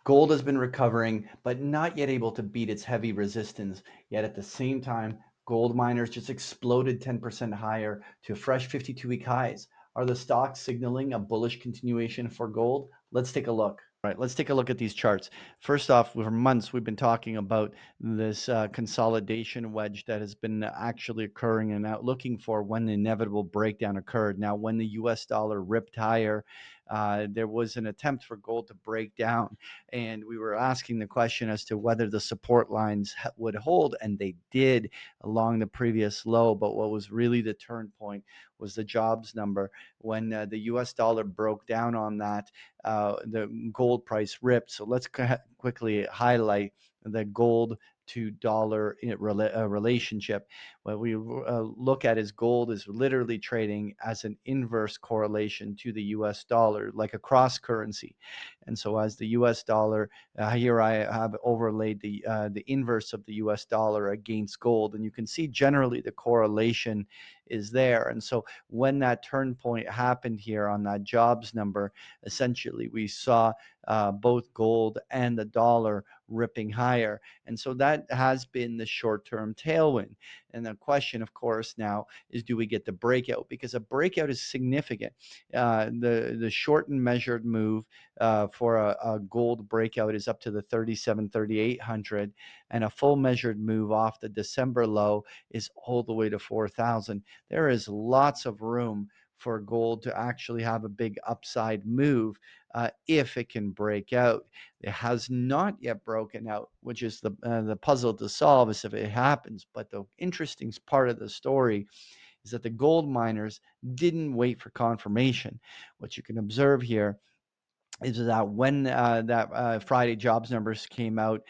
Gold has been recovering, but not yet able to beat its heavy resistance. Yet at the same time, gold miners just exploded 10% higher to fresh 52-week highs. Are the stocks signaling a bullish continuation for gold? Let's take a look. All right, let's take a look at these charts. First off, for months we've been talking about this consolidation wedge that has been actually occurring and out looking for when the inevitable breakdown occurred. Now, when the US dollar ripped higher, there was an attempt for gold to break down, and we were asking the question as to whether the support lines would hold, and they did along the previous low. But what was really the turn point was the jobs number. When the US dollar broke down on that, the gold price ripped. So let's quickly highlight the gold to dollar relationship. What we look at is gold is literally trading as an inverse correlation to the US dollar, like a cross currency. And so as the US dollar, here I have overlaid the inverse of the US dollar against gold, and you can see generally the correlation is there. And so when that turn point happened here on that jobs number, essentially we saw both gold and the dollar ripping higher. And so that has been the short-term tailwind. And the question, of course, now is, do we get the breakout? Because a breakout is significant. The shortened measured move for a gold breakout is up to the 37,3,800, and a full measured move off the December low is all the way to 4,000. There is lots of room for gold to actually have a big upside move if it can break out. It has not yet broken out, which is the puzzle to solve, is if it happens. But the interesting part of the story is that the gold miners didn't wait for confirmation. What you can observe here is that when that Friday jobs numbers came out,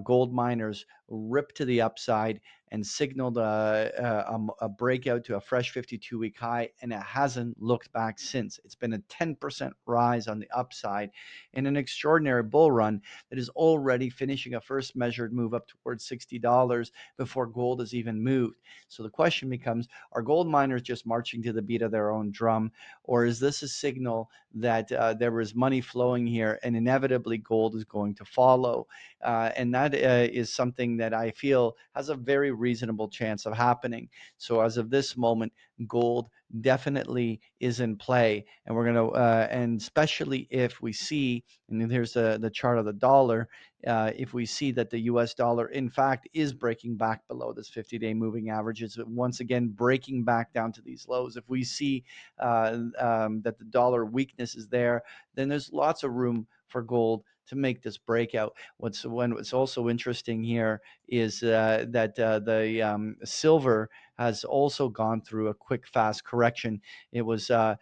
gold miners ripped to the upside and signaled a breakout to a fresh 52-week high, and it hasn't looked back since. It's been a 10% rise on the upside in an extraordinary bull run that is already finishing a first measured move up towards $60 before gold has even moved. So the question becomes, are gold miners just marching to the beat of their own drum, or is this a signal that there was money flowing here and inevitably gold is going to follow? And that is something that I feel has a very reasonable chance of happening. So as of this moment, gold definitely is in play, and we're going to and especially if we see, and here's the chart of the dollar, if we see that the US dollar in fact is breaking back below this 50-day moving average, it's once again breaking back down to these lows. If we see that the dollar weakness is there, then there's lots of room for gold to make this breakout. What's also interesting here is that the silver has also gone through a quick, fast correction. It was a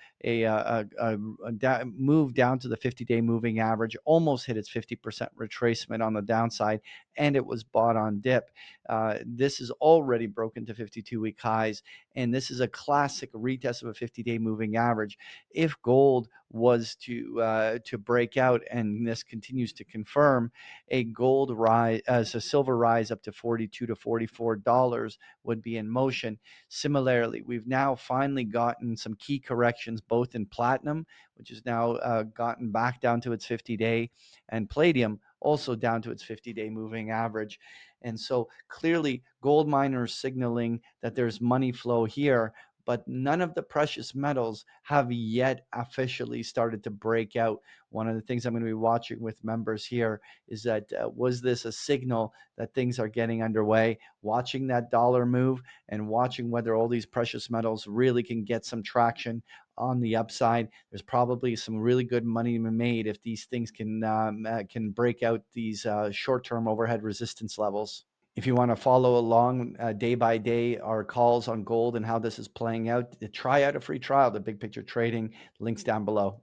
move down to the 50-day moving average, almost hit its 50% retracement on the downside, and it was bought on dip. This is already broken to 52-week highs, and this is a classic retest of a 50-day moving average. If gold was to break out, and this continues to confirm, a gold rise as a silver rise up to 42 to $44 would be in motion. Similarly, we've now finally gotten some key corrections both in platinum, which has now gotten back down to its 50-day, and palladium also down to its 50-day moving average. And so clearly gold miners signaling that there's money flow here, but none of the precious metals have yet officially started to break out. One of the things I'm going to be watching with members here is that was this a signal that things are getting underway? Watching that dollar move and watching whether all these precious metals really can get some traction on the upside. There's probably some really good money to be made if these things can break out these short-term overhead resistance levels. If you want to follow along day by day our calls on gold and how this is playing out, try out a free trial to Big Picture Trading. Links down below.